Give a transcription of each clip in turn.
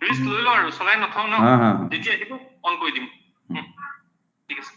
List লৈ লওঁ আৰু চলাই নথওঁ ন, যেতিয়া আহিব অন কৰি দিম। ঠিক আছে।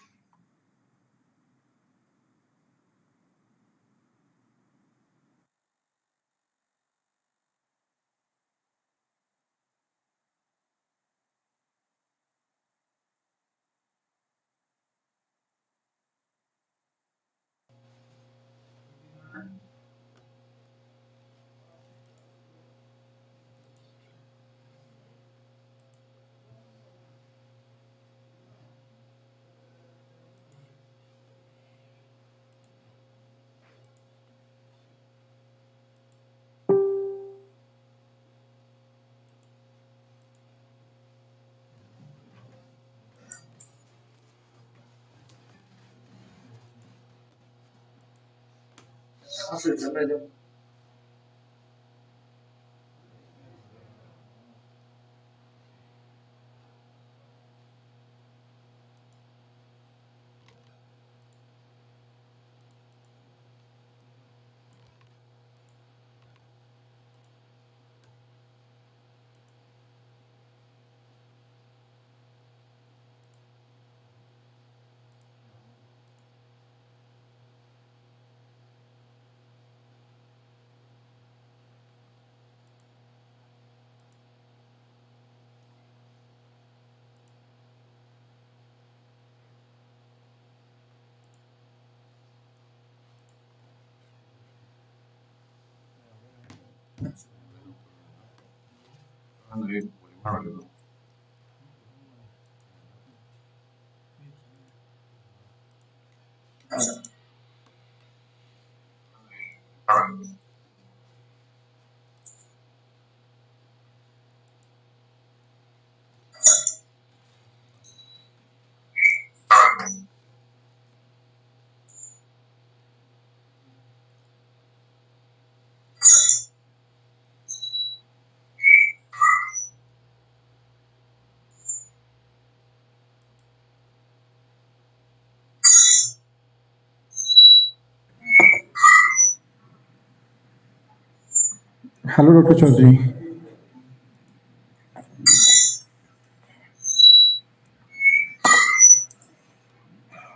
Hello, Dr. Choudhury.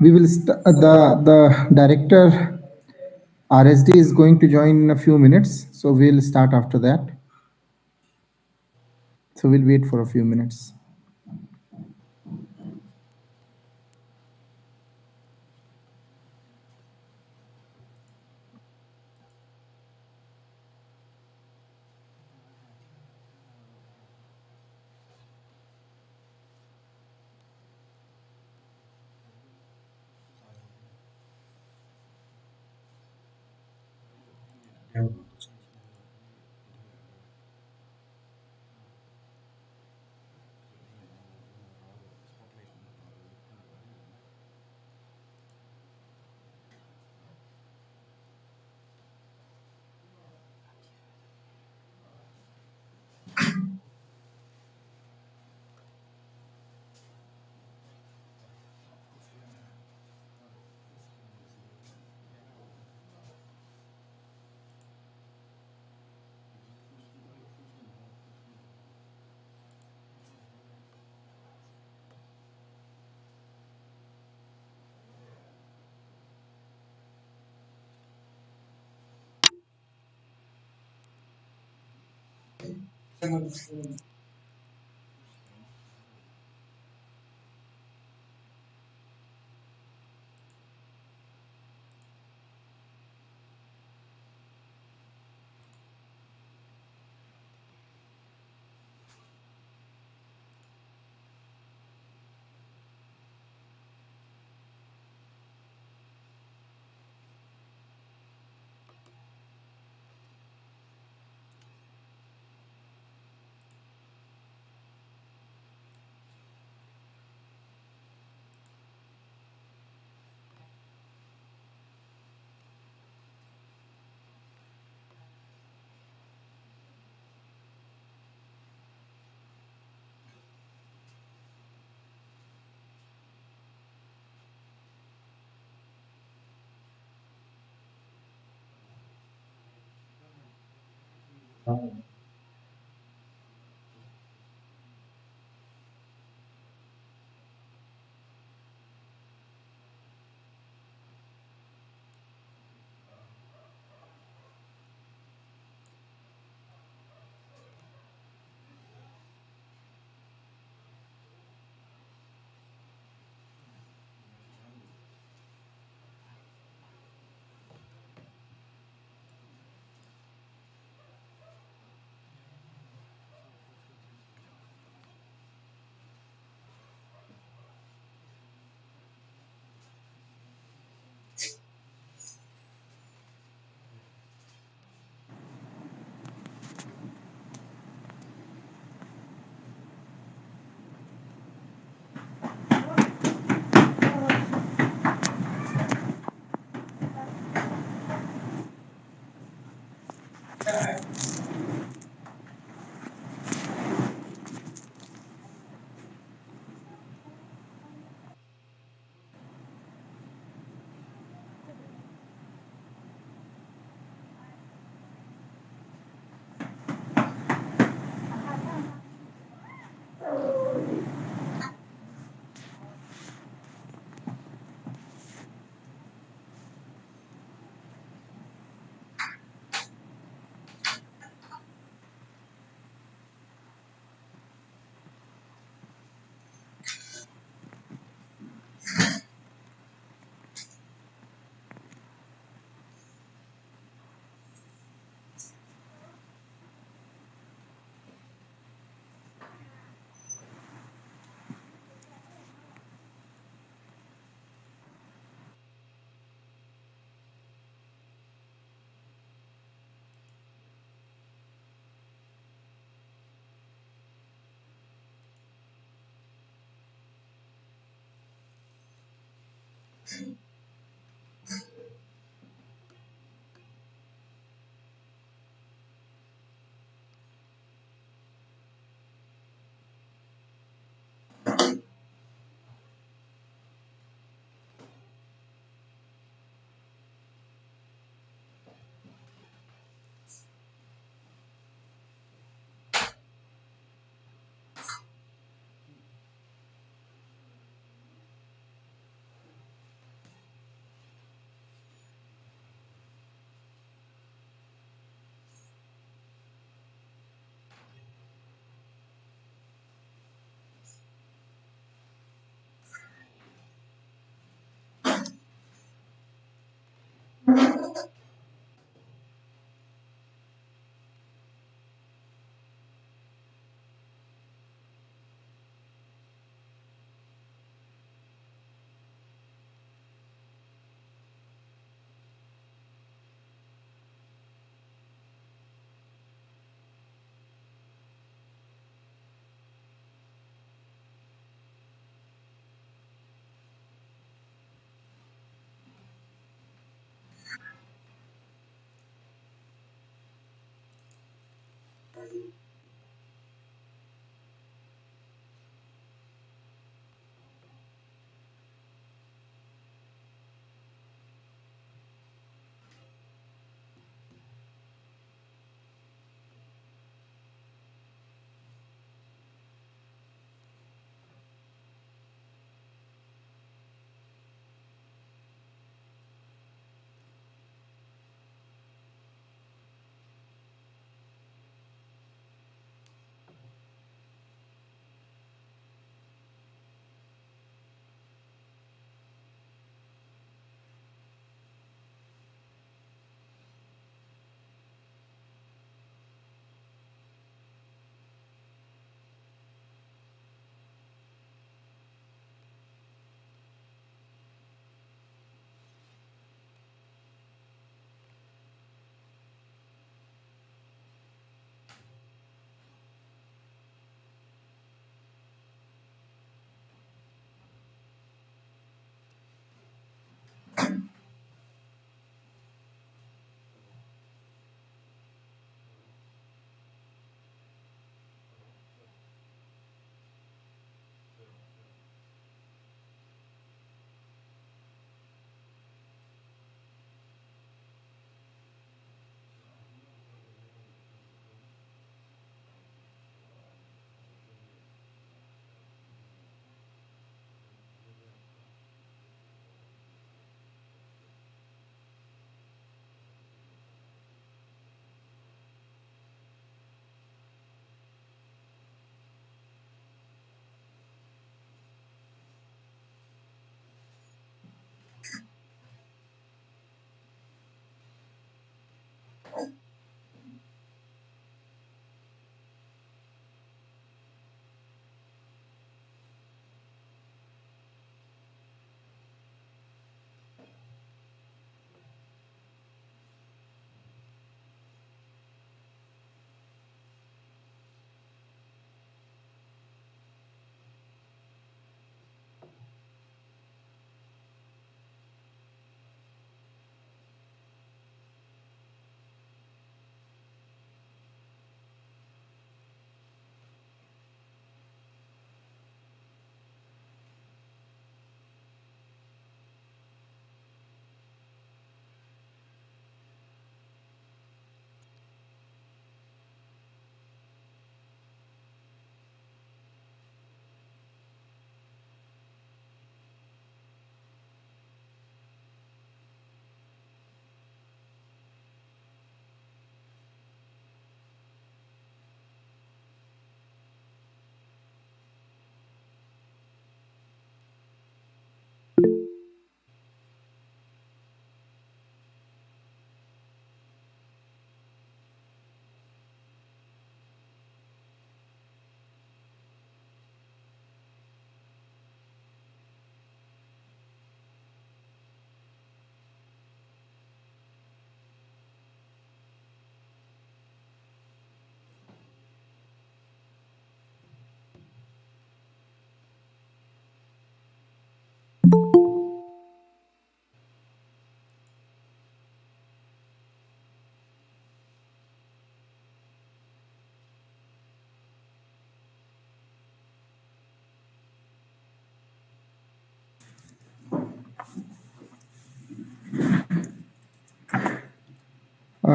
We will the director RSD is going to join in a few minutes, so we'll start after that. So we'll wait for a few minutes.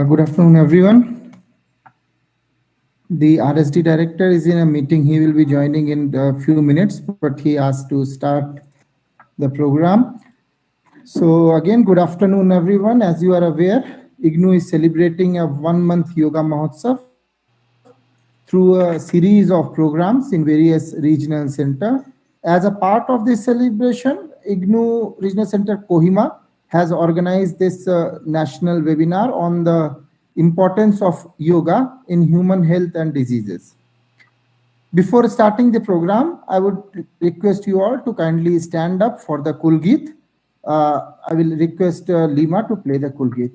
Good afternoon, everyone. The RSD director is in a meeting. He will be joining in a few minutes, but he asked to start the program. So again, good afternoon, everyone. As you are aware, IGNOU is celebrating a 1-month Yoga Mahotsav through a series of programs in various regional centers. As a part of this celebration, IGNOU Regional Centre Kohima has organized this national webinar on the importance of yoga in human health and diseases. Before starting the program, I would request you all to kindly stand up for the Kulgit. I will request Lima to play the Kulgit.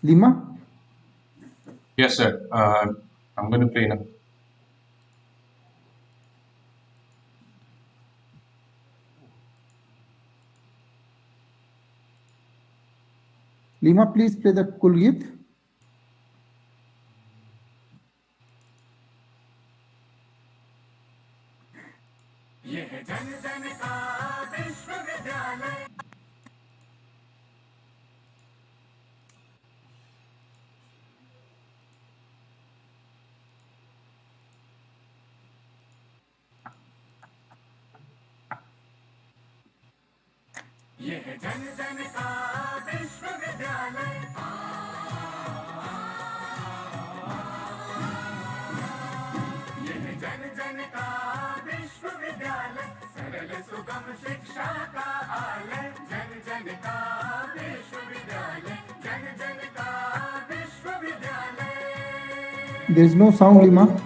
Lima? Yes, sir. I'm going to play now. Lima, please play the Kulgit. There is no sound, Lima.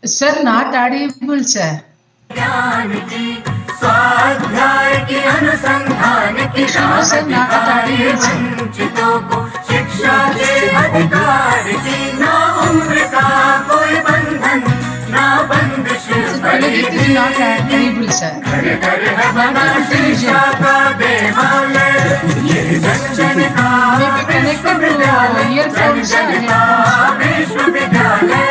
Sir, not audible, sir. स्वाध्याय की अनुसंधान की वंचितों को शिक्षा के अधिकार की ना उम्र का कोई बंधन ना बंदिश घर घर है बना शिक्षा का देवालय ये जन जन का विश्वविद्यालय जन जन का विश्वविद्यालय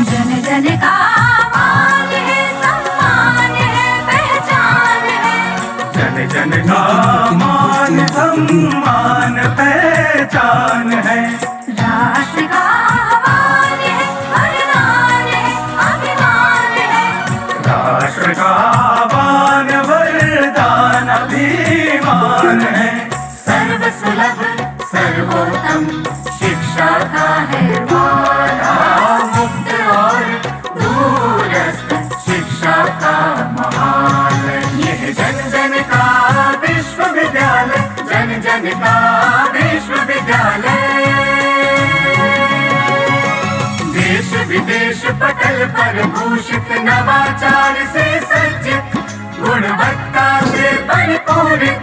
जन जन का जन का मान सम्मान पहचान है राष्ट्र का आह्वान है वरदान है अभिमान है राष्ट्र का आह्वान वरदान अभिमान है सर्व सुलभ सर्वोत्तम शिक्षा का है वादा मुक्त और दूरस्थ शिक्षा का महान यह जन जन का विश्वविद्यालय जन जन का विश्वविद्यालय देश विदेश पटल पर भूषित नवाचार से सज्जित गुणवत्ता से परिपूरित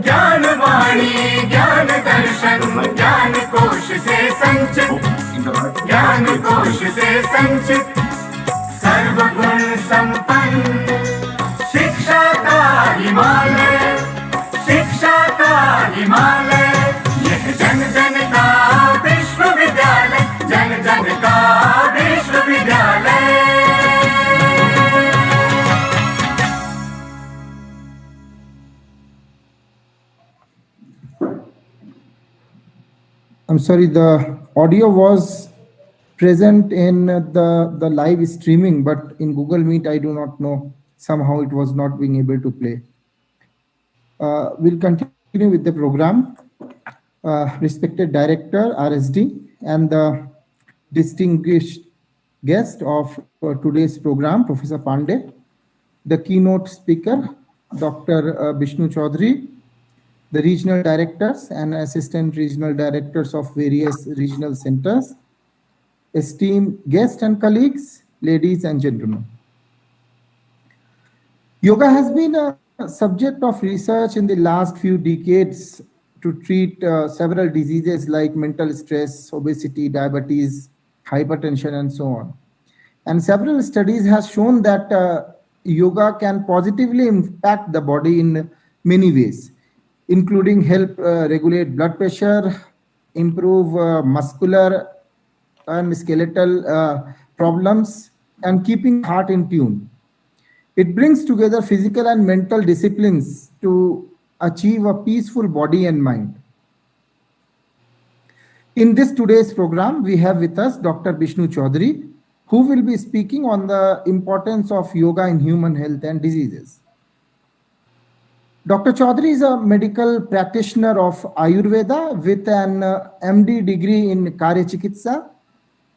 ज्ञान वाणी ज्ञान दर्शन ज्ञान कोश से संचित ज्ञान कोश से संचित सर्वगुण संपन्न शिक्षा का हिमालय शिक्षा का हिमालय यह जन जन का विश्वविद्यालय जन जन का विश्वविद्यालय I'm sorry, the audio was present in the live streaming, but in Google Meet, I do not know. Somehow it was not being able to play. We'll continue with the program. Respected Director, RSD, and the distinguished guest of today's program, Professor Pandey, the keynote speaker, Dr. Bishnu Choudhury, the regional directors and assistant regional directors of various regional centers, esteemed guests and colleagues, ladies and gentlemen. Yoga has been a subject of research in the last few decades to treat several diseases like mental stress, obesity, diabetes, hypertension, and so on. And several studies have shown that yoga can positively impact the body in many ways, including help regulate blood pressure, improve muscular and skeletal problems, and keeping heart in tune. It brings together physical and mental disciplines to achieve a peaceful body and mind. In this today's program, we have with us Dr. Bishnu Choudhury, who will be speaking on the importance of yoga in human health and diseases. Dr. Choudhury is a medical practitioner of Ayurveda with an MD degree in Kayachikitsa.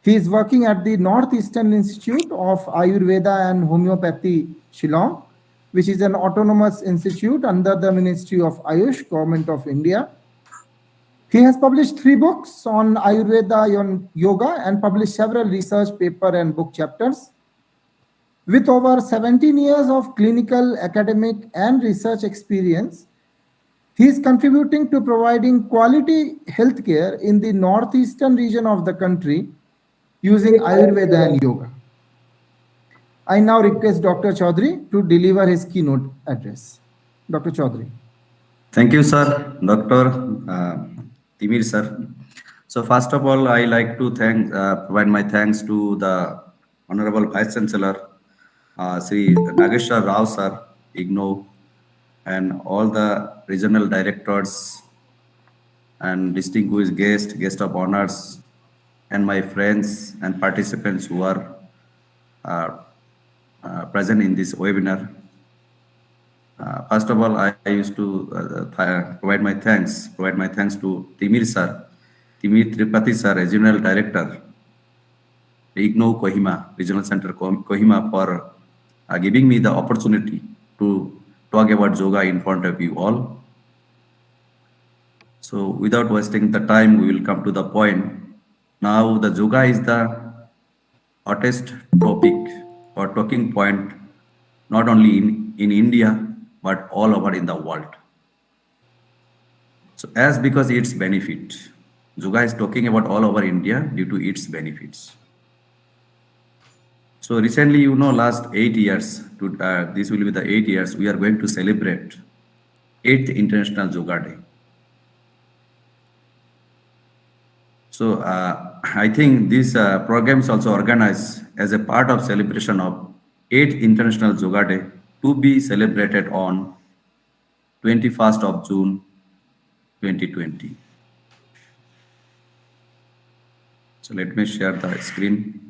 He is working at the Northeastern Institute of Ayurveda and Homoeopathy, Shillong, which is an autonomous institute under the Ministry of AYUSH, Government of India. He has published 3 books on Ayurveda and yoga and published several research papers and book chapters. With over 17 years of clinical, academic, and research experience, he is contributing to providing quality healthcare in the northeastern region of the country using Ayurveda and yoga. I now request Dr. Choudhury to deliver his keynote address. Dr. Choudhury. Thank you, sir. Dr. Timir, sir. So first of all, I like to provide my thanks to the Honorable Vice Chancellor, Sri Nageshwar Rao, sir, IGNOU, and all the regional directors and distinguished guest of honors, and my friends and participants who are present in this webinar. First of all, I used to provide my thanks to Timir sir, Timir Tripathi sir, Regional Director, IGNOU Kohima, Regional Centre Kohima, for giving me the opportunity to talk about yoga in front of you all. So without wasting the time, we will come to the point. Now the yoga is the hottest topic or talking point, not only in India, but all over in the world. So because its benefit, yoga is talking about all over India due to its benefits. So recently, last 8 years, this will be the 8 years, we are going to celebrate 8th International Yoga Day. So I think this program is also organized as a part of celebration of 8th International Yoga Day to be celebrated on 21st of June 2020. So let me share the screen.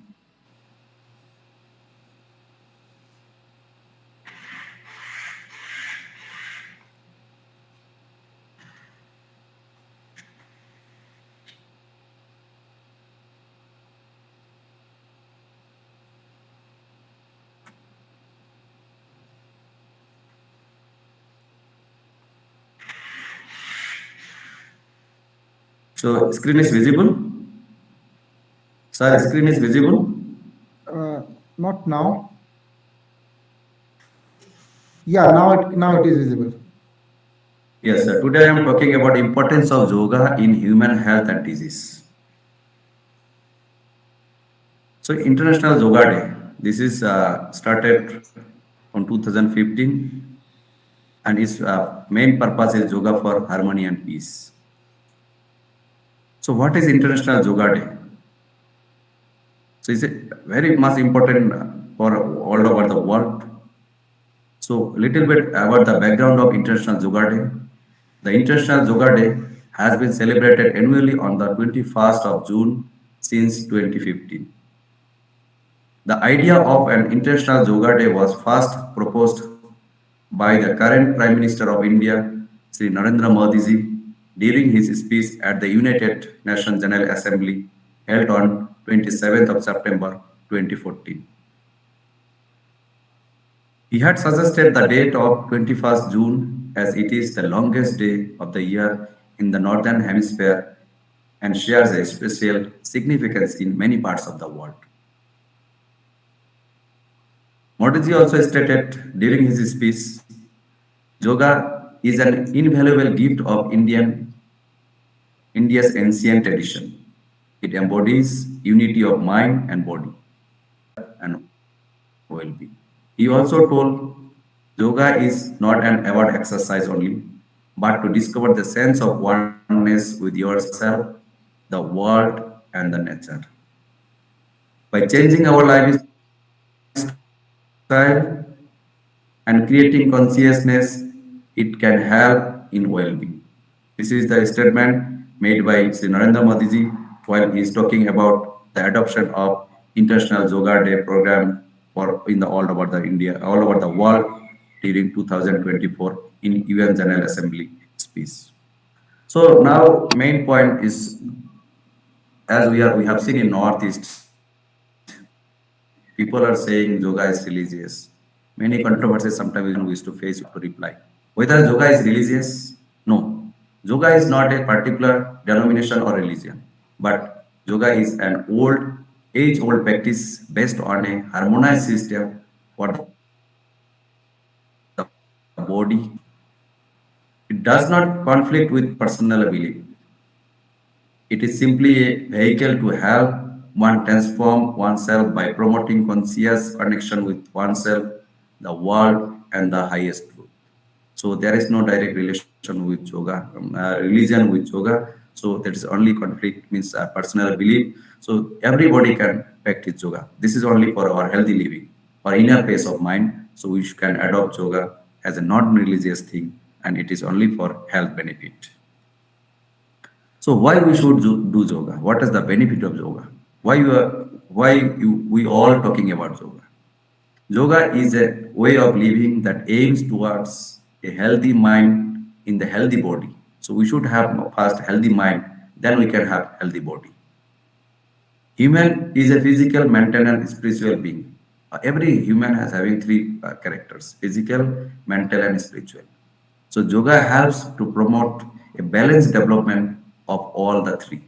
So screen is visible? Sir, screen is visible? Not now. Yeah, now it is visible. Yes, sir. Today I am talking about importance of yoga in human health and disease. So International Yoga Day, this is started on 2015, and its main purpose is yoga for harmony and peace. So what is International Yoga Day? So it's very much important for all over the world. So little bit about the background of International Yoga Day. The International Yoga Day has been celebrated annually on the 21st of June since 2015. The idea of an International Yoga Day was first proposed by the current Prime Minister of India, Sri Narendra Modi ji, during his speech at the United Nations General Assembly held on 27th of September 2014. He had suggested the date of 21st June as it is the longest day of the year in the Northern Hemisphere and shares a special significance in many parts of the world. Modi ji also stated during his speech, yoga is an invaluable gift of India's ancient tradition. It embodies unity of mind and body and well-being. He also told yoga is not an award exercise only, but to discover the sense of oneness with yourself, the world, and the nature. By changing our lifestyle and creating consciousness, it can help in well-being. This is the statement made by Sri Narendra Modi ji while he is talking about the adoption of International Yoga Day program for in the all over the India, all over the world during 2024 in UN General Assembly speech. So now main point is, as we have seen in Northeast, people are saying yoga is religious. Many controversies sometimes we used to face to reply. Whether yoga is religious? No. Yoga is not a particular denomination or religion, but yoga is an age-old practice based on a harmonized system for the body. It does not conflict with personal belief. It is simply a vehicle to help one transform oneself by promoting conscious connection with oneself, the world, and the highest truth. So there is no direct relation with yoga, religion with yoga. So that is only conflict means personal belief. So everybody can practice yoga. This is only for our healthy living, or inner peace of mind. So we can adopt yoga as a non-religious thing, and it is only for health benefit. So why we should do yoga? What is the benefit of yoga? We all talking about yoga? Yoga is a way of living that aims towards a healthy mind in the healthy body. So we should have first healthy mind, then we can have healthy body. Human is a physical, mental, and spiritual being. Every human has having three characters: physical, mental, and spiritual. So yoga helps to promote a balanced development of all the three.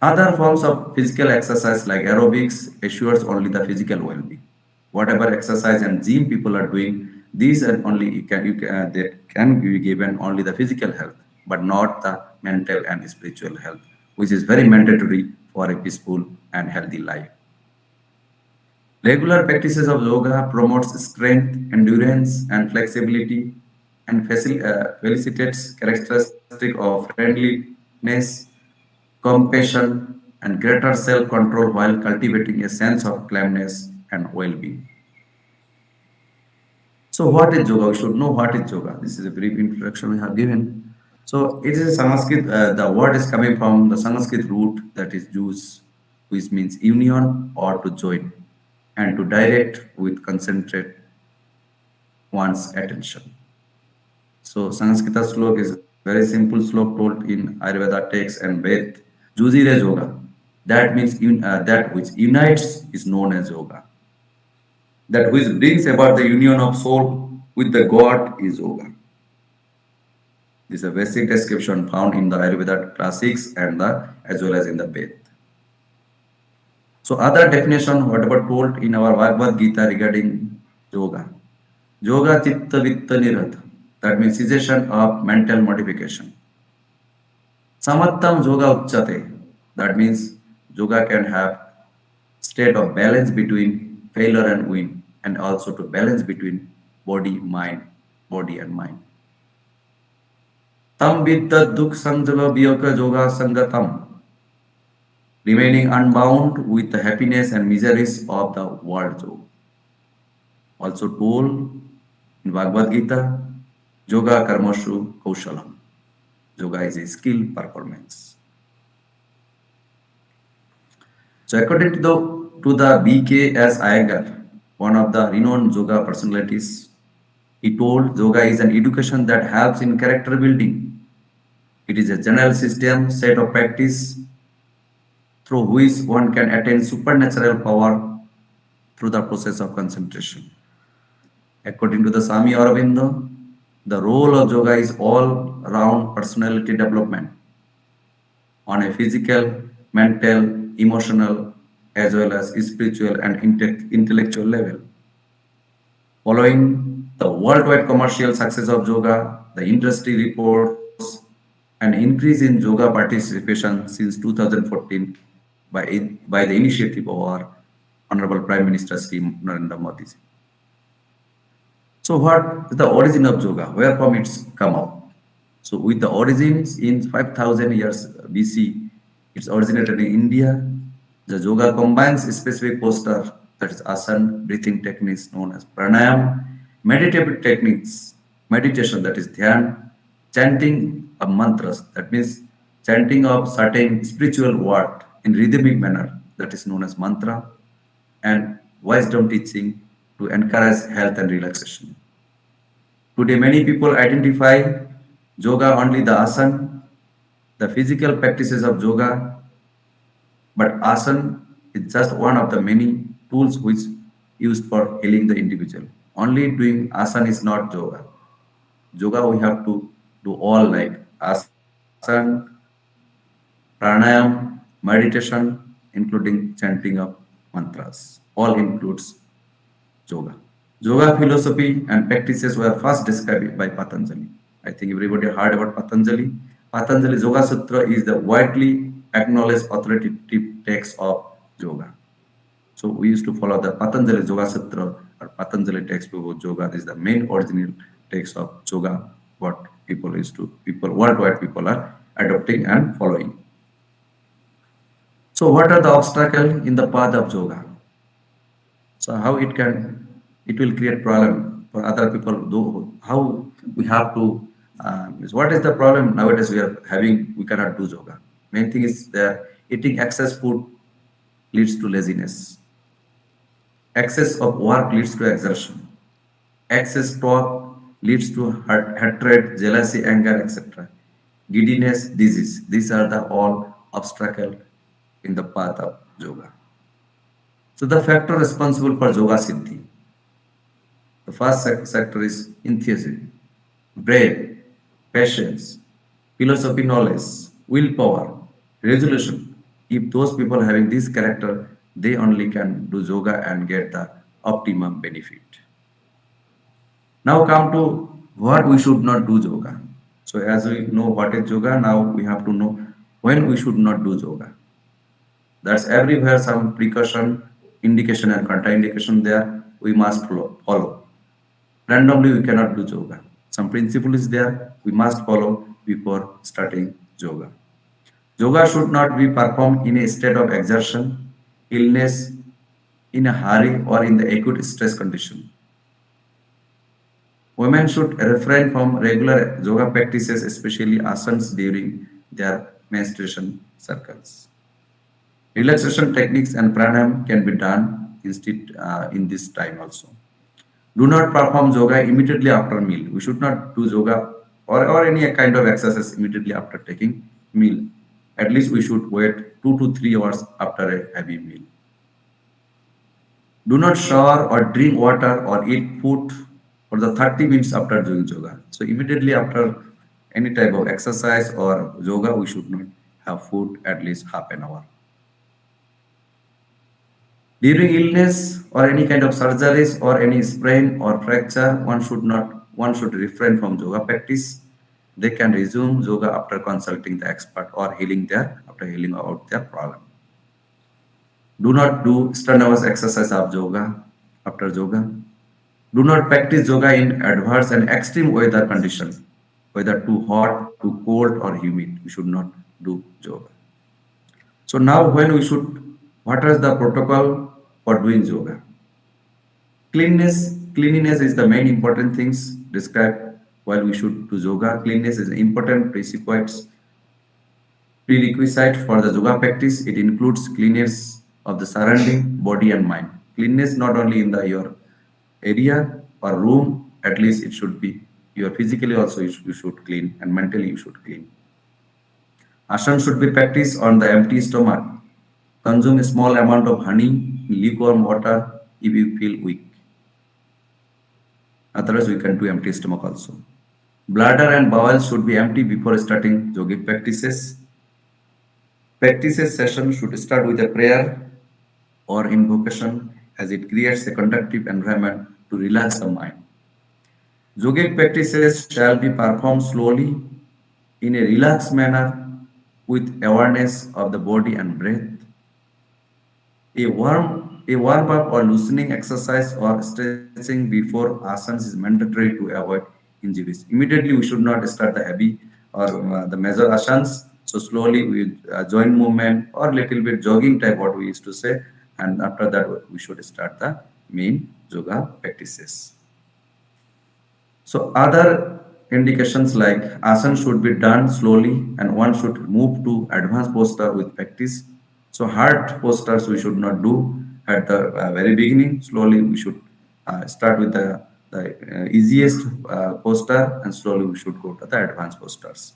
Other forms of physical exercise like aerobics assures only the physical well-being. Whatever exercise and gym people are doing, these are only they can be given only the physical health, but not the mental and spiritual health, which is very mandatory for a peaceful and healthy life. Regular practices of yoga promotes strength, endurance, and flexibility, and felicitates characteristic of friendliness, compassion, and greater self-control while cultivating a sense of calmness and well-being. So what is yoga? We should know what is yoga. This is a brief introduction we have given. So it is a Sanskrit, the word is coming from the Sanskrit root that is jus, which means union or to join, and to direct with concentrate one's attention. So Sanskrit slok is very simple slok told in Ayurveda text and Ved. Jujire yoga. That means that which unites is known as yoga. That which brings about the union of soul with the God is yoga. This is a basic description found in the Ayurveda classics and as well as in the Ved. So other definition, whatever told in our Bhagavad Gita regarding yoga. Yoga chitta vitta nirodha. That means cessation of mental modification. Samattam yoga uchyate. That means yoga can have state of balance between failure and win, and also to balance between body and mind. Tam vidya dukh sanjava viyoga yoga sangatam. Remaining unbound with the happiness and miseries of the world yoga. Also told in Bhagavad Gita, yoga karmashu kaushalam. Yoga is a skill performance. So according to the B.K.S. Iyengar, one of the renowned yoga personalities, he told yoga is an education that helps in character building. It is a general system set of practice through which one can attain supernatural power through the process of concentration. According to the Swami Aurobindo, the role of yoga is all-round personality development on a physical, mental, emotional, as well as spiritual and intellectual level. Following the worldwide commercial success of yoga, the industry reports an increase in yoga participation since 2014 by the initiative of our Honorable Prime Minister Sri Narendra Modi. So what is the origin of yoga? Where from it's come up? So with the origins in 5,000 years BC, it's originated in India. The yoga combines specific posture, that is asana, breathing techniques known as pranayama, meditative techniques, meditation, that is dhyan, chanting of mantras, that means chanting of certain spiritual word in rhythmic manner, that is known as mantra, and wisdom teaching to encourage health and relaxation. Today, many people identify yoga only the asana, the physical practices of yoga, but asana is just one of the many tools which used for healing the individual. Only doing asana is not yoga. Yoga we have to do all like asana, pranayam, meditation, including chanting of mantras. All includes yoga. Yoga philosophy and practices were first described by Patanjali. I think everybody heard about Patanjali. Patanjali's Yoga Sutra is the widely acknowledged authoritative text of yoga. So we used to follow the Patanjali Yoga Sutra or Patanjali textbook of yoga. This is the main original text of yoga, what people worldwide people are adopting and following. So what are the obstacles in the path of yoga? So how it will create problem for other people. How we have to, what is the problem nowadays we are having, we cannot do yoga. Main thing is eating excess food leads to laziness. Excess of work leads to exertion. Excess talk leads to hatred, jealousy, anger, etc. Giddiness, disease. These are the all obstacles in the path of yoga. So the factor responsible for yoga siddhi. The first sector is enthusiasm, brave, patience, philosophy knowledge, willpower, resolution. If those people having this character, they only can do yoga and get the optimum benefit. Now come to what we should not do yoga. So as we know what is yoga, now we have to know when we should not do yoga. That's everywhere some precaution, indication and contraindication there we must follow. Randomly we cannot do yoga. Some principle is there we must follow before starting yoga. Yoga should not be performed in a state of exertion, illness, in a hurry or in the acute stress condition. Women should refrain from regular yoga practices, especially asanas during their menstruation cycles. Relaxation techniques and pranayama can be done instead in this time also. Do not perform yoga immediately after meal. We should not do yoga or any kind of exercise immediately after taking meal. At least we should wait 2 to 3 hours after a heavy meal. Do not shower or drink water or eat food for the 30 minutes after doing yoga. So immediately after any type of exercise or yoga, we should not have food at least half an hour. During illness or any kind of surgeries or any sprain or fracture, one should refrain from yoga practice. They can resume yoga after consulting the expert or after healing out their problem. Do not do strenuous exercise of yoga after yoga. Do not practice yoga in adverse and extreme weather condition, whether too hot, too cold or humid. We should not do yoga. So now what is the protocol for doing yoga? Cleanness is the main important things described while we should do yoga. Cleanness is an important prerequisite for the yoga practice. It includes cleanness of the surrounding body and mind. Cleanness not only in your area or room, at least it should be your physically also you should clean and mentally you should clean. Asana should be practiced on the empty stomach. Consume a small amount of honey in lukewarm water if you feel weak. Otherwise, we can do empty stomach also. Bladder and bowels should be empty before starting yogic practices. Practices session should start with a prayer or invocation as it creates a conducive environment to relax the mind. Yogic practices shall be performed slowly in a relaxed manner with awareness of the body and breath. A warm-up or loosening exercise or stretching before asanas is mandatory to avoid injuries. Immediately, we should not start the heavy or the major asanas. So slowly we join movement or little bit jogging type, what we used to say, and after that we should start the main yoga practices. So other indications like asana should be done slowly and one should move to advanced posture with practice. So hard postures we should not do at the very beginning. Slowly we should start with the easiest posture and slowly we should go to the advanced postures.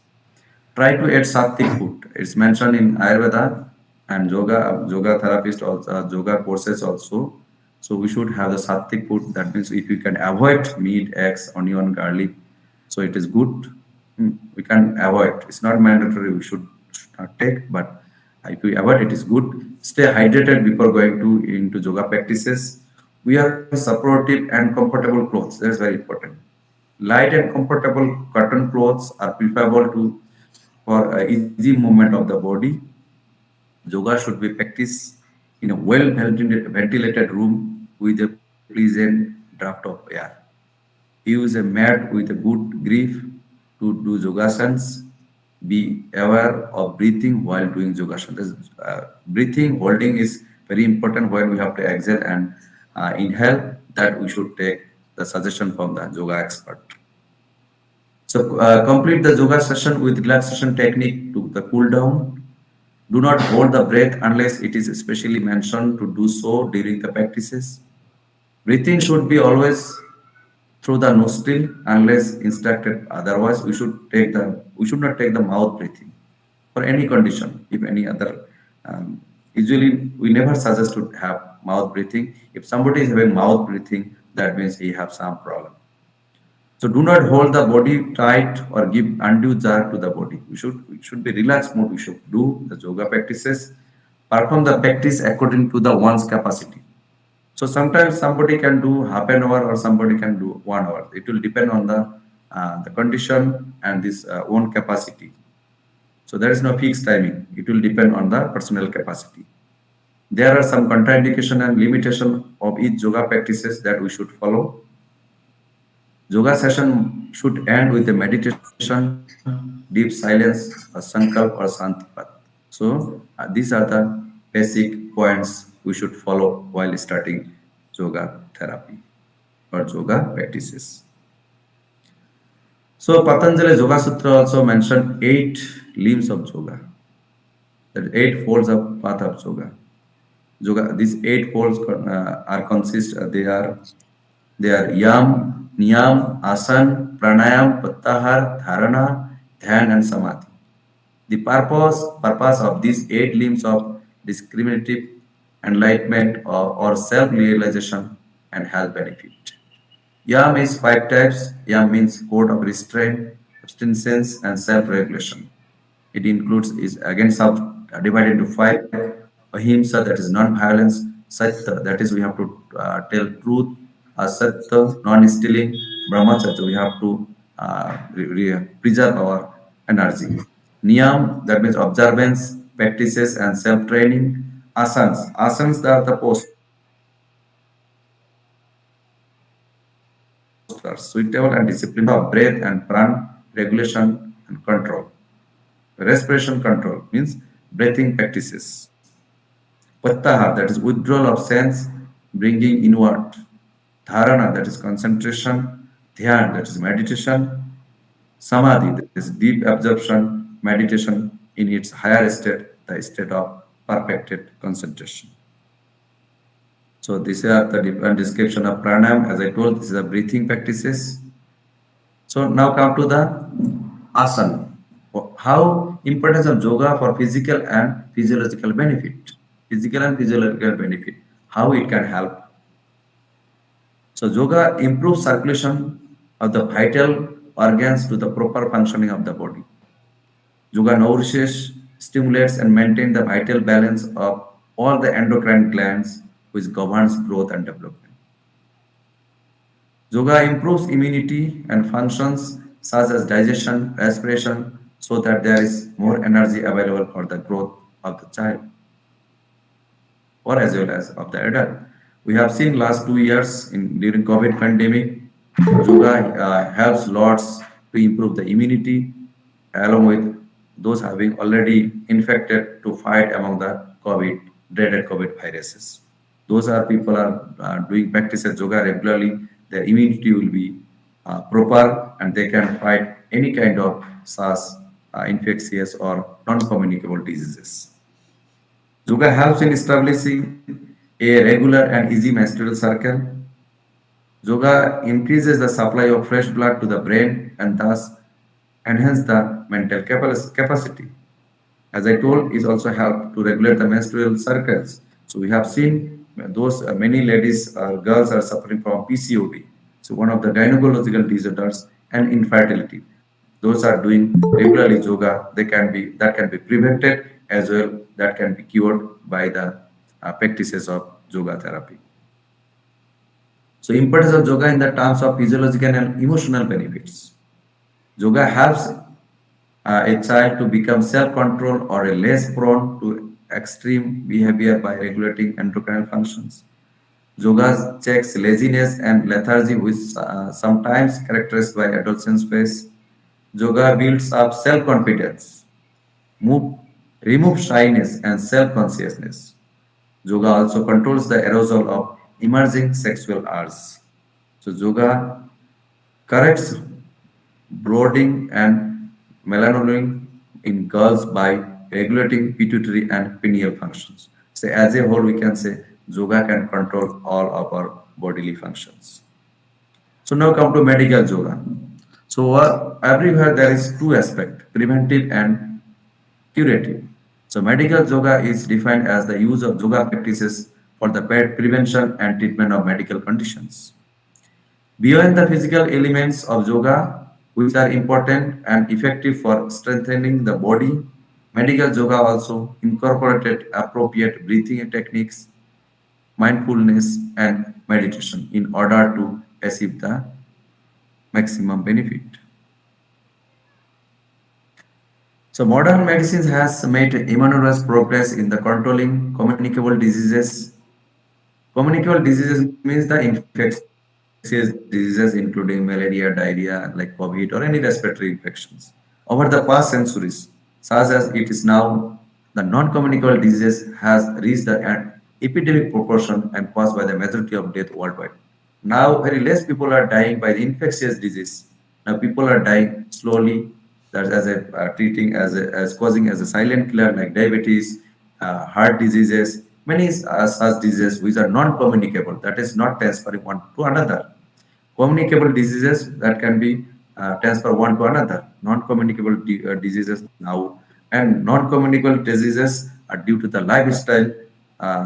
Try to add sattvic food. It's mentioned in Ayurveda and yoga therapist also, yoga courses also. So we should have the sattvic food. That means if you can avoid meat, eggs, onion, garlic, so it is good. We can avoid. It's not mandatory. We should not take, but if we avoid, it is good. Stay hydrated before going to into yoga practices. We are supportive and comfortable clothes. That is very important. Light and comfortable cotton clothes are preferable to for easy movement of the body. Yoga should be practiced in a well ventilated room with a pleasant draft of air. Use a mat with a good grip to do yogasans. Be aware of breathing while doing yogasana. Breathing, holding is very important when we have to exhale and inhale. That we should take the suggestion from the yoga expert. So complete the yoga session with relaxation technique to the cool down. Do not hold the breath unless it is specially mentioned to do so during the practices. Breathing should be always through the nostril unless instructed otherwise. We should not take the mouth breathing for any condition. If any other usually we never suggest to have mouth breathing. If somebody is having mouth breathing, that means he have some problem. So do not hold the body tight or give undue jerk to the body. We should be relaxed mode. We should do the yoga practices, perform the practice according to the one's capacity. So sometimes somebody can do half an hour or somebody can do 1 hour. It will depend on the condition and this own capacity. So there is no fixed timing. It will depend on the personal capacity. There are some contraindication and limitation of each yoga practices that we should follow. Yoga session should end with a meditation, deep silence, a sankalp or santipat. So these are the basic points we should follow while starting yoga therapy or yoga practices. So Patanjali Yoga Sutra also mentioned 8 limbs of yoga, that 8 folds of path of yoga. These 8 folds they are yam, niyam, asan, pranayam, pratyahar, dharana, dhyan, and samadhi. The purpose of these 8 limbs of discriminative enlightenment or self-realization and health benefit. Yam is 5 types. Yam means code of restraint, abstinence, and self-regulation. It includes is again divided into 5. Ahimsa, that is non-violence. Satya, that is we have to tell truth. Asatya, non-stealing. Brahmacharya, we have to preserve our energy. Niyam, that means observance, practices, and self-training. Asanas are the postures, suitable and discipline of breath and pran, regulation and control. Respiration control means breathing practices. Pratyahar, that is withdrawal of sense, bringing inward. Dharana, that is concentration. Dhyan, that is meditation. Samadhi, that is deep absorption, meditation in its higher state, the state of perfected concentration. So these are the different description of pranayama. As I told, this is the breathing practices. So now come to the asana. How importance of yoga for physical and physiological benefit. Physical and physiological benefit. How it can help. So yoga improves circulation of the vital organs to the proper functioning of the body. Yoga nourishes, stimulates, and maintains the vital balance of all the endocrine glands which governs growth and development. Yoga improves immunity and functions such as digestion, respiration, so that there is more energy available for the growth of the child or as well as of the adult. We have seen last 2 years during COVID pandemic, yoga helps lots to improve the immunity along with those having already infected to fight among the dreaded COVID viruses. Those are people are doing practices yoga regularly, their immunity will be proper and they can fight any kind of SARS, infectious or non-communicable diseases. Yoga helps in establishing a regular and easy menstrual cycle. Yoga increases the supply of fresh blood to the brain and thus enhance the mental capacity. As I told, it also help to regulate the menstrual cycles. So we have seen those many ladies, girls are suffering from PCOD. So one of the gynecological disorders and infertility. Those are doing regularly yoga. That can be prevented as well. That can be cured by the practices of yoga therapy. So importance of yoga in the terms of physiological and emotional benefits. Yoga helps a child to become self-controlled or a less prone to extreme behavior by regulating endocrine functions. Yoga checks laziness and lethargy, which sometimes characterized by adolescence phase. Yoga builds up self-confidence, remove shyness and self-consciousness. Yoga also controls the arousal of emerging sexual urges. So yoga corrects brooding and melatonin in girls by regulating pituitary and pineal functions. So as a whole, we can say yoga can control all of our bodily functions. So now come to medical yoga. So everywhere there is two aspects, preventive and curative. So medical yoga is defined as the use of yoga practices for the prevention and treatment of medical conditions. Beyond the physical elements of yoga, which are important and effective for strengthening the body, medical yoga also incorporated appropriate breathing techniques, mindfulness, and meditation in order to achieve the maximum benefit. So modern medicine has made enormous progress in the controlling communicable diseases. Communicable diseases means the infectious diseases including malaria, diarrhea, like COVID or any respiratory infections. Over the past centuries, such as it is now, the non-communicable diseases has reached the epidemic proportion and caused by the majority of death worldwide. Now, very less people are dying by the infectious disease. Now, people are dying slowly. That's as a treating as causing as a silent killer like diabetes, heart diseases, many such diseases which are non-communicable. That is not transferring one to another. Communicable diseases that can be transfer one to another. Non-communicable diseases now and non-communicable diseases are due to the lifestyle.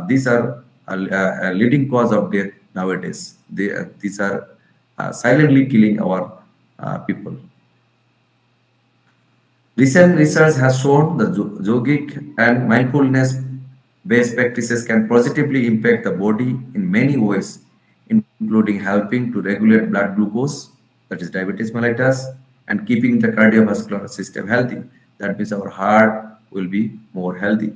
These are a leading cause of death nowadays. These are silently killing our people. Recent research has shown that yogic and mindfulness-based practices can positively impact the body in many ways, including helping to regulate blood glucose, that is diabetes mellitus, and keeping the cardiovascular system healthy. That means our heart will be more healthy.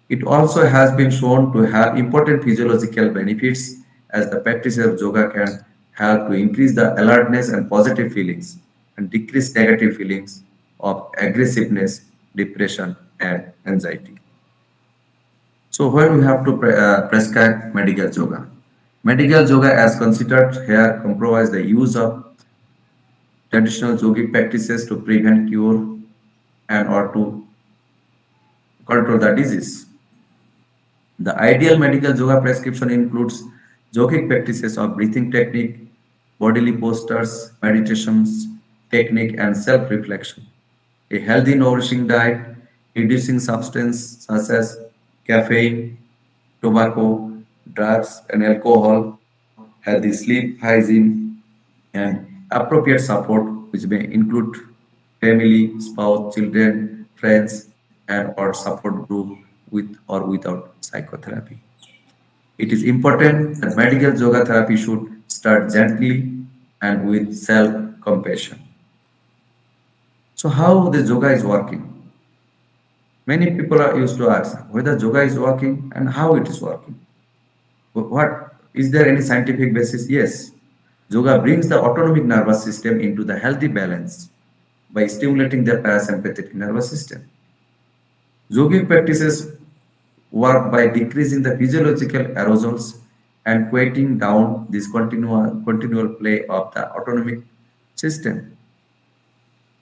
It also has been shown to have important physiological benefits as the practice of yoga can help to increase the alertness and positive feelings and decrease negative feelings of aggressiveness, depression, and anxiety. So when we have to prescribe medical yoga. Medical yoga as considered here comprise the use of traditional yogic practices to prevent, cure, and or to control the disease. The ideal medical yoga prescription includes yogic practices of breathing technique, bodily postures, meditations, technique, and self-reflection. A healthy, nourishing diet, reducing substance such as caffeine, tobacco, drugs, and alcohol, healthy sleep hygiene, and appropriate support, which may include family, spouse, children, friends, and or support group with or without psychotherapy. It is important that medical yoga therapy should start gently and with self-compassion. So how the yoga is working? Many people are used to ask whether yoga is working and how it is working. What is there any scientific basis? Yes. Yoga brings the autonomic nervous system into the healthy balance. by stimulating their parasympathetic nervous system. Yogic practices work by decreasing the physiological arousals and quieting down this continual play of the autonomic system.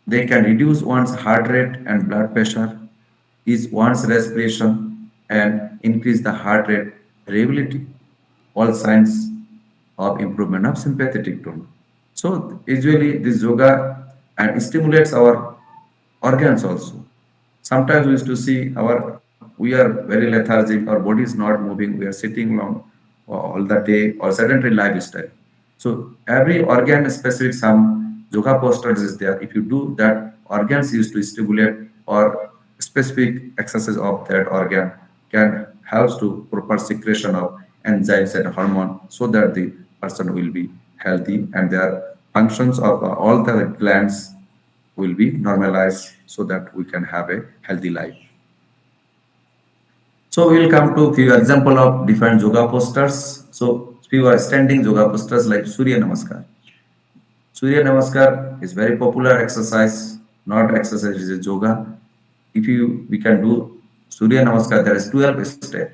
They can reduce one's heart rate and blood pressure, ease one's respiration, and increase the heart rate variability. All signs of improvement of sympathetic tone. So usually this yoga and stimulates our organs also. Sometimes we used to see we are very lethargic, our body is not moving, we are sitting long all the day or sedentary lifestyle. So every organ specific some yoga postures is there. If you do that, organs used to stimulate or specific exercise of that organ can help to proper secretion of enzymes and hormone so that the person will be healthy and their functions of all the glands will be normalized so that we can have a healthy life. So we will come to few example of different yoga postures. So few are standing yoga postures like Surya Namaskar. Surya Namaskar is very popular exercise, not exercise, it is yoga. We can do Surya Namaskar, there is 12 steps.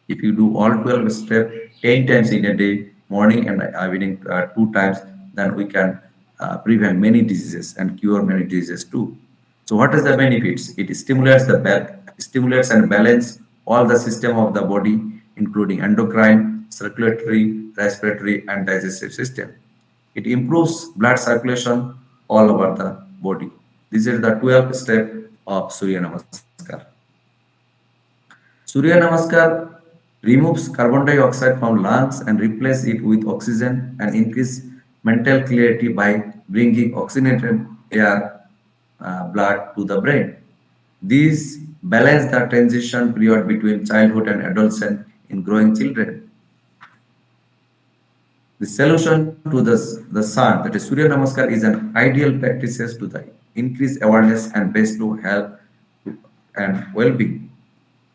If you do all 12 steps 10 times in a day, morning and evening 2 times, then we can prevent many diseases and cure many diseases too. So what is the benefits? It stimulates and balance all the system of the body, including endocrine, circulatory, respiratory, and digestive system. It improves blood circulation all over the body. This is the 12th step of Surya Namaskar. Surya Namaskar removes carbon dioxide from lungs and replaces it with oxygen and increase mental clarity by bringing oxygenated air blood to the brain. These balance the transition period between childhood and adolescence in growing children. The solution to the sun, that is Surya Namaskar, is an ideal practices to the increased awareness and best to health and well-being.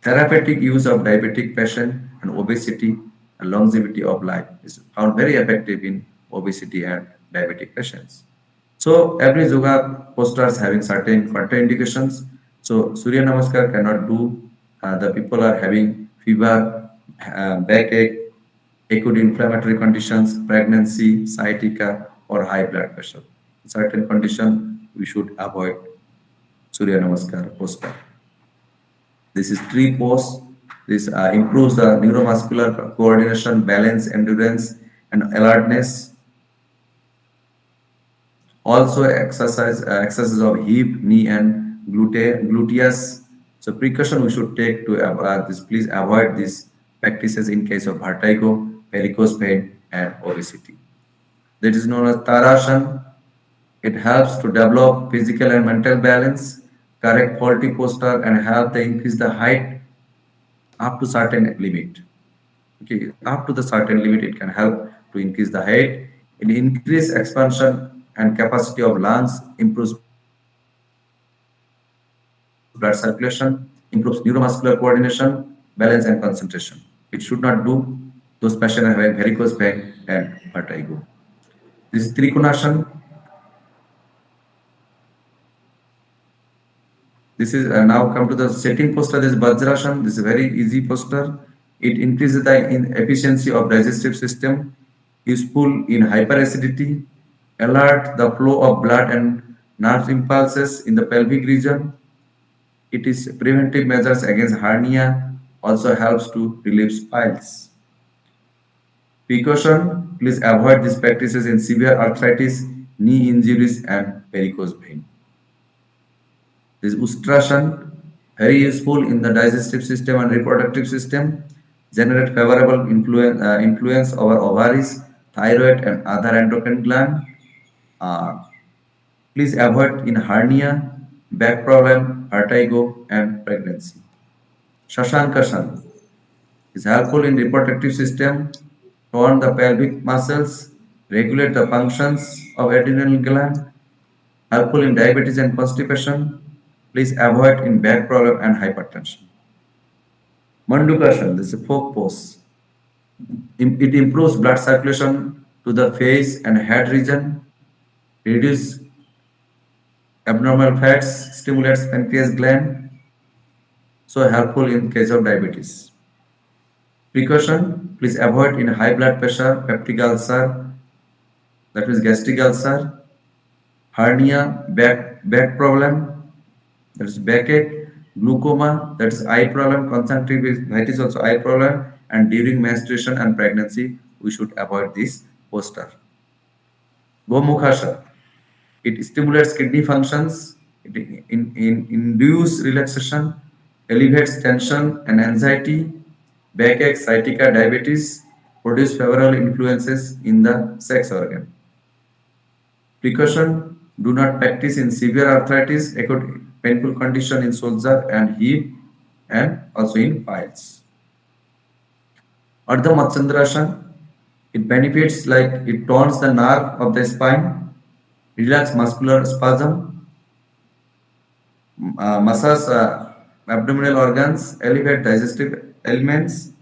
Therapeutic use of diabetic patient and obesity and longevity of life is found very effective in obesity and diabetic patients. So every yoga postures having certain contraindications. So Surya Namaskar cannot do. The people are having fever, backache, acute inflammatory conditions, pregnancy, sciatica, or high blood pressure. In certain condition, we should avoid Surya Namaskar posture. This is tree pose. This improves the neuromuscular coordination, balance, endurance, and alertness. Also exercises of hip, knee, and gluteus. So precaution we should take to this. Please avoid these practices in case of vertigo, varicose vein, and obesity. That is known as Tarasana. It helps to develop physical and mental balance, correct faulty posture, and help to increase the height up to certain limit. Okay, up to the certain limit, it can help to increase the height. It increase expansion and capacity of lungs, improves blood circulation, improves neuromuscular coordination, balance, and concentration. It should not do those patients having varicose vein and vertigo. This is Trikonasana. This is now come to the sitting posture. This is Vajrasana. This is a very easy posture. It increases the efficiency of digestive system, useful in hyperacidity, alert the flow of blood and nerve impulses in the pelvic region. It is preventive measures against hernia, also helps to relieve piles. Precaution, please avoid these practices in severe arthritis, knee injuries, and varicose vein. This Ustrasana, very useful in the digestive system and reproductive system, generate favorable influence over ovaries, thyroid, and other endocrine gland. Please avoid in hernia, back problem, vertigo, and pregnancy. Shashankasana is helpful in reproductive system, tone the pelvic muscles, regulate the functions of adrenal gland, helpful in diabetes and constipation. Please avoid in back problem and hypertension. Mandukasana, this is a folk pose. It improves blood circulation to the face and head region, reduce Abnormal fats stimulates pancreas gland, so helpful in case of diabetes. Precaution, please avoid in high blood pressure, peptic ulcer, that means gastric ulcer, hernia, back problem, that is backache, glaucoma, that is eye problem, conjunctivitis also eye problem, and during menstruation and pregnancy, we should avoid this poster. Gomukhasana, it stimulates kidney functions, it induce relaxation, alleviates tension and anxiety, backache, sciatica, diabetes, produce favorable influences in the sex organ. Precaution, do not practice in severe arthritis, acute painful condition in shoulder and hip, and also in piles. Ardha Matsyendrasana, it benefits like it tones the nerve of the spine, relax muscular spasm, massage abdominal organs, elevate digestive elements,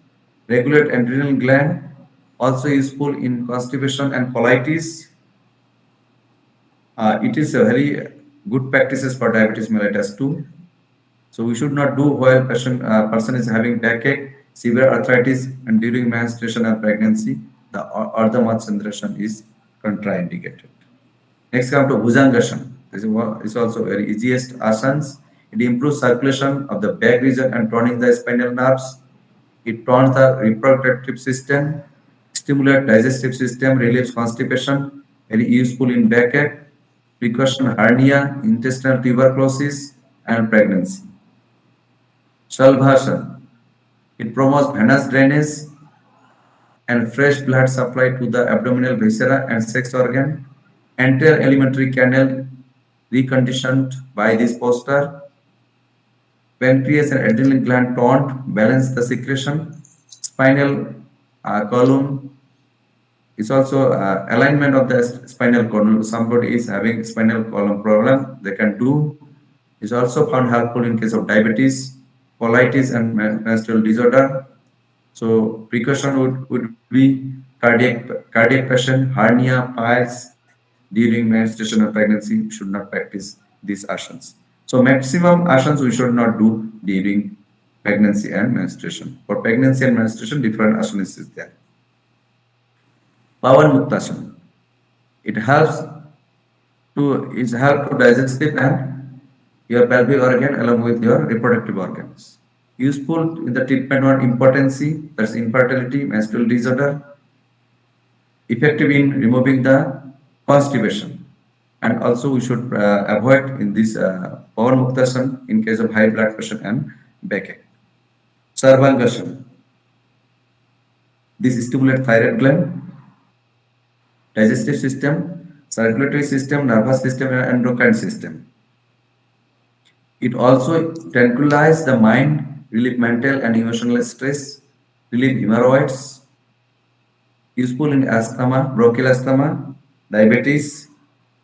regulate adrenal gland, also useful in constipation and colitis. It is a very good practices for diabetes mellitus too. So we should not do while person is having backache, severe arthritis, and during menstruation and pregnancy. The Ardha Matsyendrasana is contraindicated. Next, come to Bhujangasana. This is also very easiest asanas. It improves circulation of the back region and toning the spinal nerves. It tones the reproductive system, stimulates digestive system, relieves constipation. Very useful in backache, precaution hernia, intestinal tuberculosis, and pregnancy. Shalbhasana. It promotes venous drainage and fresh blood supply to the abdominal viscera and sex organ. Entire alimentary canal reconditioned by this posture. Pancreas and adrenal gland toned, balance the secretion. Spinal column is also alignment of the spinal column. Somebody is having spinal column problem, they can do. Is also found helpful in case of diabetes, colitis, and menstrual disorder. So precaution would be cardiac patient, hernia, piles during menstruation or pregnancy should not practice these asanas. So maximum asanas we should not do during pregnancy and menstruation. For pregnancy and menstruation, different asanas is there. Pavan Muktasana. It helps to digestive and your pelvic organ along with your reproductive organs. Useful in the treatment of impotency, that's infertility, menstrual disorder. Effective in removing the constipation. And also we should avoid in this Pavan Muktasana in case of high blood pressure and backache. Sarvangasana. This stimulates thyroid gland, digestive system, circulatory system, nervous system, and endocrine system. It also tranquilizes the mind, relieve mental and emotional stress, relieve hemorrhoids, useful in asthma, bronchial asthma, diabetes,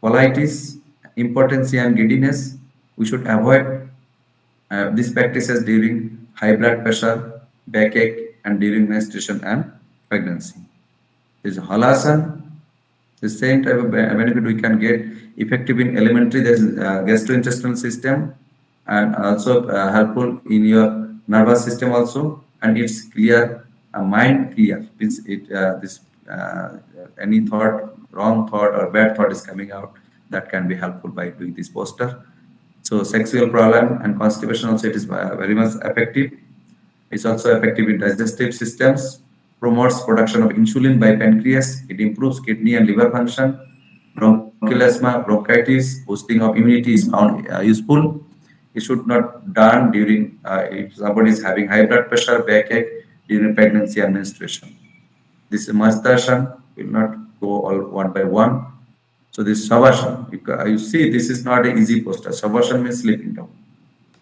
colitis, impotency, and giddiness. We should avoid these practices during high blood pressure, backache, and during menstruation and pregnancy. This is Halasana. The same type of benefit we can get effective in elementary, there is gastrointestinal system, and also helpful in your nervous system also, and it's clear, mind clear. Any thought, wrong thought or bad thought is coming out, that can be helpful by doing this posture. So sexual problem and constipation also, it is very much effective. It's also effective in digestive systems, promotes production of insulin by pancreas, it improves kidney and liver function, bronchial asthma, bronchitis, boosting of immunity is found useful. It should not done during if somebody is having high blood pressure, backache during pregnancy and menstruation. This Mastasana will not go all one by one. So this Shavasana, you see, this is not an easy posture. Shavasana means sleeping down.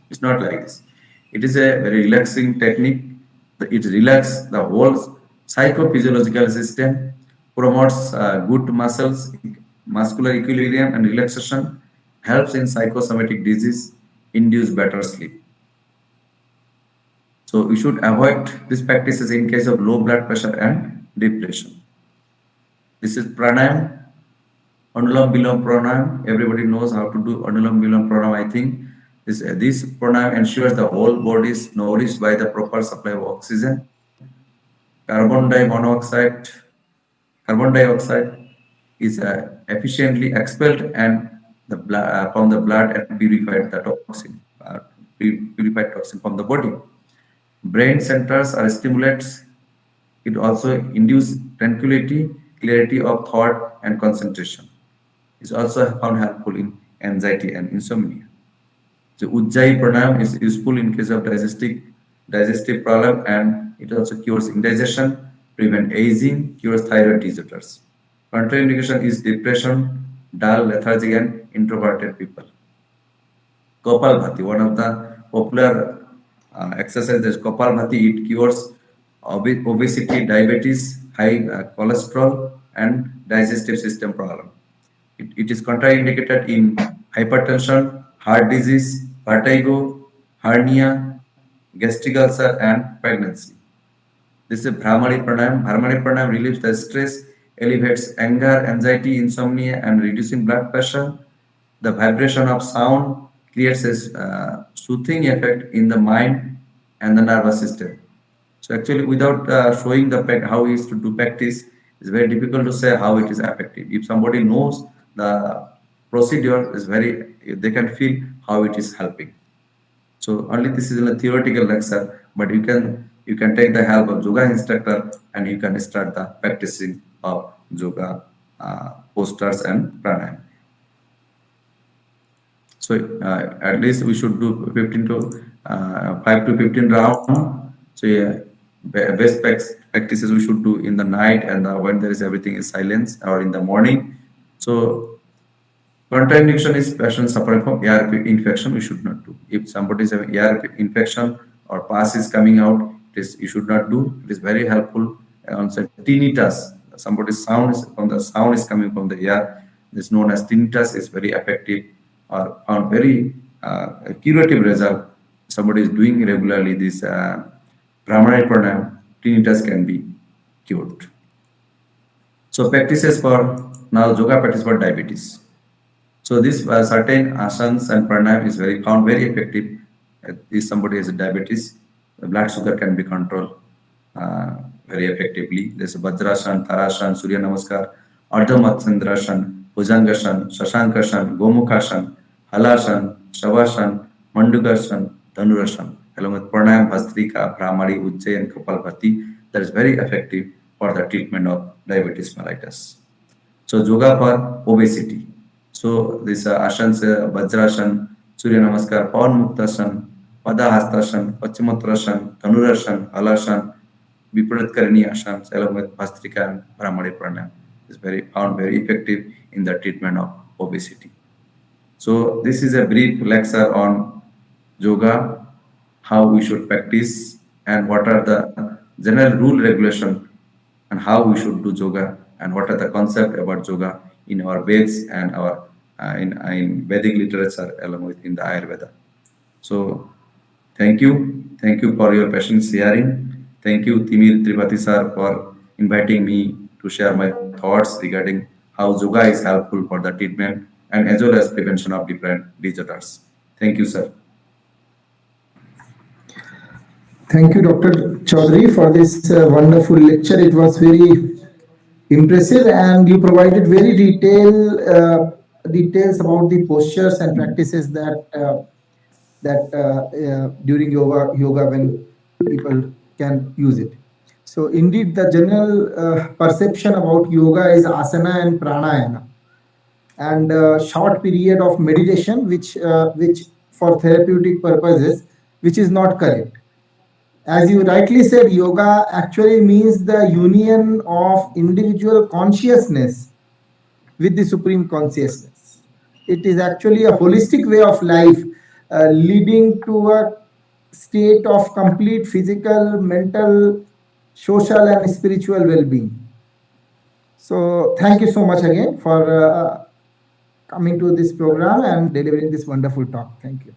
It's not like this. It is a very relaxing technique. It relaxes the whole psychophysiological system, promotes good muscles, muscular equilibrium and relaxation, helps in psychosomatic disease, induce better sleep. So we should avoid these practices in case of low blood pressure and depression. This is Pranayama. Anulam Vilom Pranayam, everybody knows how to do Anulam Vilom Pranayam, I think. This pranayam ensures the whole body is nourished by the proper supply of oxygen. Carbon dioxide is efficiently expelled and from the blood and purified toxin from the body. Brain centers are stimulates. It also induces tranquility, clarity of thought, and concentration. It's also found helpful in anxiety and insomnia. So Ujjayi pranayam is useful in case of digestive problem, and it also cures indigestion, prevent aging, cures thyroid disorders. Contraindication is depression, dull, lethargic, and introverted people. Kapalbhati, one of the popular exercises, Kapalbhati, it cures obesity, diabetes, high cholesterol, and digestive system problem. It is contraindicated in hypertension, heart disease, vertigo, hernia, gastric ulcer, and pregnancy. This is Brahmari Pranayam. Brahmari Pranayam relieves the stress, elevates anger, anxiety, insomnia, and reducing blood pressure. The vibration of sound creates a soothing effect in the mind and the nervous system. So actually, without showing the how he is to do practice, it's very difficult to say how it is effective. If somebody knows the procedure, is very they can feel how it is helping. So only this is in a theoretical lecture, but you can take the help of yoga instructor and you can start the practicing of yoga postures and pranayama. So at least we should do 5 to 15 rounds. So yeah, best practices we should do in the night and when there is everything is silence, or in the morning. So contraindication is patient suffering from ARP infection, we should not do. If somebody is having ARP infection or pus is coming out, you should not do. It is very helpful. Also tinnitus, somebody's sound is coming from the ear. This known as tinnitus is very effective or found very curative result. Somebody is doing regularly this Brahmari Pranayam, tinnitus can be cured. So practices for now, yoga practice for diabetes. So this certain asanas and pranayam is found very effective. If somebody has a diabetes, the blood sugar can be controlled very effectively. There's a Vajrasana, Tarasana, Surya Namaskar, Ardha Matsendrasana, Bhujangasana, Shashankasana, Gomukhasana, Halasana, Shavasana, Mandugasana, Dhanurasana, along with pranayam, Bhastrika, Brahmari, Ujjayi, and Kapalbhati, that is very effective for the treatment of diabetes mellitus. So yoga for obesity. So this asanas, Vajrasana, Surya Namaskar, Pawan Muktasana, Padahastasana, Paschimottarasan, Dhanurasana, Halasana, Viparit Karini asanas, along with Bhastrika and Brahmari Pranayam, is found very effective in the treatment of obesity. So this is a brief lecture on yoga, how we should practice, and what are the general rule regulation, and how we should do yoga, and what are the concept about yoga in our Veds and our in Vedic literature, along with in the Ayurveda. So thank you for your patience hearing. Thank you, Timir Tripathi sir, for inviting me to share my thoughts regarding how yoga is helpful for the treatment and as well as prevention of different disorders. Thank you, sir. Thank you, Dr. Choudhury, for this wonderful lecture. It was very impressive, and you provided very details about the postures and practices that during yoga when people can use it. So indeed, the general perception about yoga is asana and pranayama, and a short period of meditation, which for therapeutic purposes, which is not correct. As you rightly said, yoga actually means the union of individual consciousness with the supreme consciousness. It is actually a holistic way of life, leading to a state of complete physical, mental, social, and spiritual well-being. So thank you so much again for coming to this program and delivering this wonderful talk. Thank you.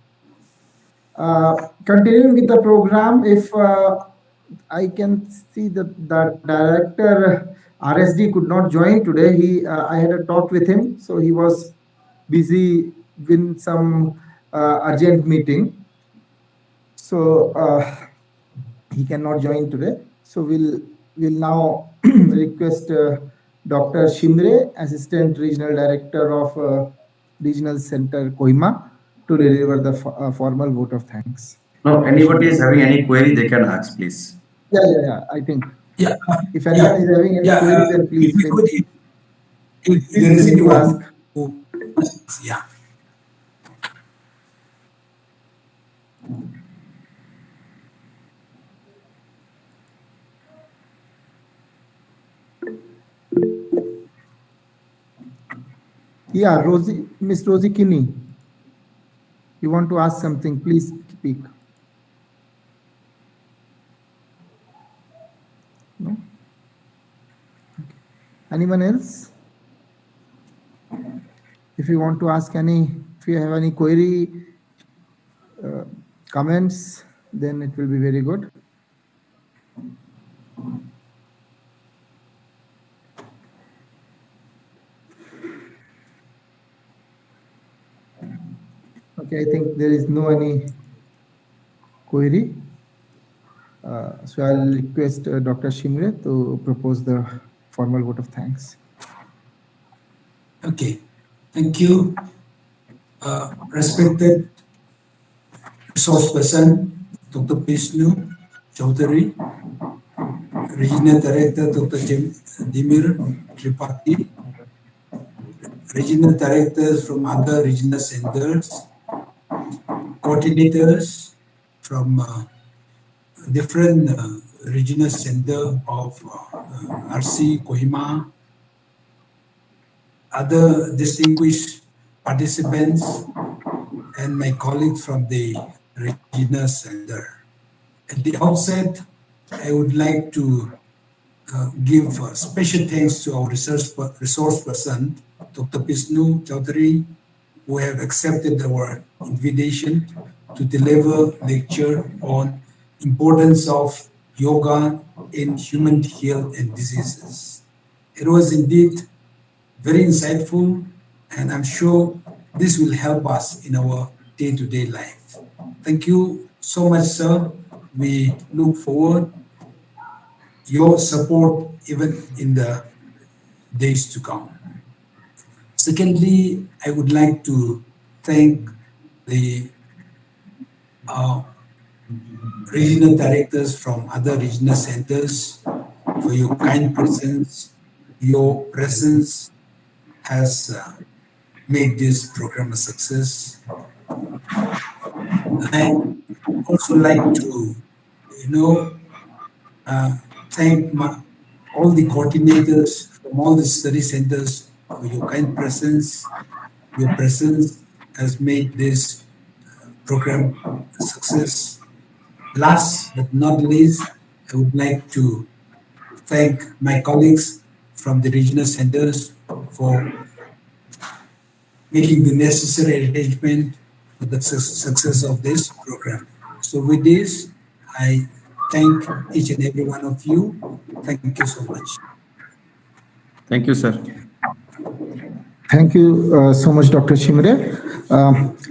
Continuing with the program, if I can see the director RSD could not join today. I had a talk with him, so he was busy in some urgent meeting. So he cannot join today. So we'll now request Dr. Shimray, Assistant Regional Director of Regional Centre Kohima, to deliver the formal vote of thanks. No, anybody is having any query, they can ask, please. Yeah. I think. Yeah. If anyone is having any query, then please. If there is anyone who, yeah. Yeah, Miss Rosie Kinney, you want to ask something? Please speak. No? Okay. Anyone else? If you want to ask if you have any query, comments, then it will be very good. Okay, I think there is no any query. So I'll request Dr. Shimray to propose the formal vote of thanks. Okay, thank you. Respected resource person, Dr. Bishnu Choudhury, Regional Director, Dr. Dimir Tripathi, Regional Directors from other regional centers, coordinators from different regional center of RC Kohima, other distinguished participants, and my colleagues from the regional center. At the outset, I would like to give special thanks to our resource person, Dr. Bishnu Choudhury, who have accepted our invitation to deliver lecture on importance of yoga in human health and diseases. It was indeed very insightful, and I'm sure this will help us in our day-to-day life. Thank you so much, sir. We look forward your support even in the days to come. Secondly, I would like to thank the regional directors from other regional centers for your kind presence. Your presence has made this program a success. I also like to, thank all the coordinators from all the study centers for your kind presence. Your presence has made this program a success. Last but not least, I would like to thank my colleagues from the regional centers for making the necessary arrangement for the success of this program. So with this, I thank each and every one of you. Thank you so much. Thank you, sir. Thank you so much, Dr. Shimray.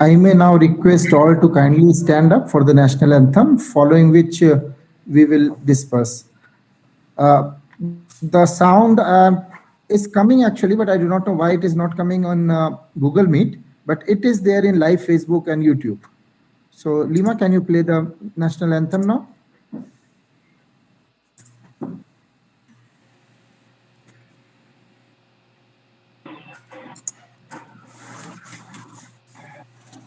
I may now request all to kindly stand up for the national anthem, following which we will disperse. The sound is coming actually, but I do not know why it is not coming on Google Meet, but it is there in live Facebook and YouTube. So Lima, can you play the national anthem now?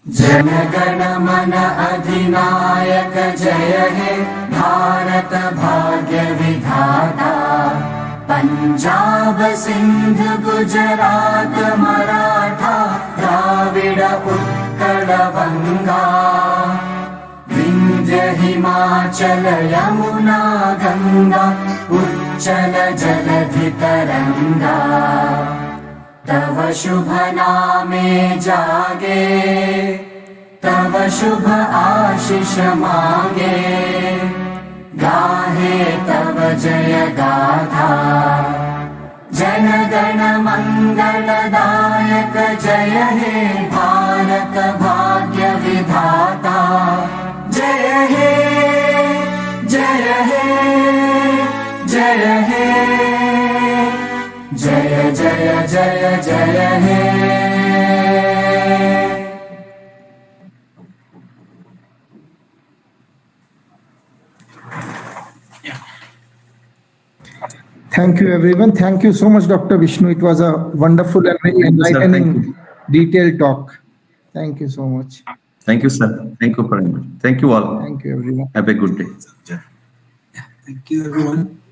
Jana Gana मन अधिनायक जय हे भारत भाग्य विधाता पंजाब सिंध गुजरात मराठा द्राविड उत्कल बंगा विंध्य हिमाचल यमुना गंगा उच्चल जलधि तरंगा तव शुभ नामे जागे तव शुभ आशीष मांगे गाहे तव जय गाथा जनगण मंगलदायक जय हे भारत भाग्य विधाता जय हे जय हे जय हे जय जय जय जय हे। Thank you, everyone. Thank you so much, Dr. Vishnu. It was a wonderful and very you, sir. Thank enlightening, you. detailed talk. Thank you so much. Thank you, sir. Thank you very much. Thank you all. Thank you, everyone. Have a good day. Thank you, everyone.